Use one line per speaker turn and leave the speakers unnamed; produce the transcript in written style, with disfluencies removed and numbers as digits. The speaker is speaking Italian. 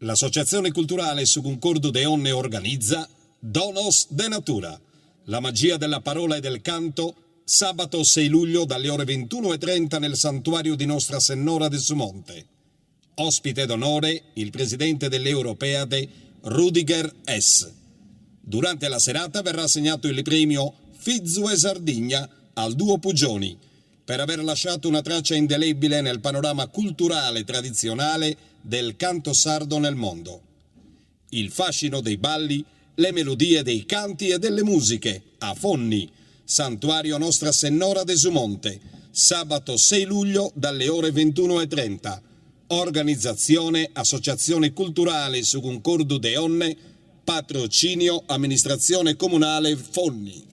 L'associazione culturale su concordo de Onne organizza Donos de Natura, la magia della parola e del canto, sabato 6 luglio dalle ore 21:30 nel santuario di Nostra Senora de Sumonte. Ospite d'onore il presidente dell'Europeade Rudiger S. Durante la serata verrà assegnato il premio Fizzue Sardigna al duo Pugioni per aver lasciato una traccia indelebile nel panorama culturale tradizionale del canto sardo nel mondo. Il fascino dei balli, le melodie dei canti e delle musiche a Fonni, santuario Nostra Senora de Sumonte, sabato 6 luglio dalle ore 21:30. Organizzazione Associazione Culturale su concordo de Onne, patrocinio Amministrazione Comunale Fonni.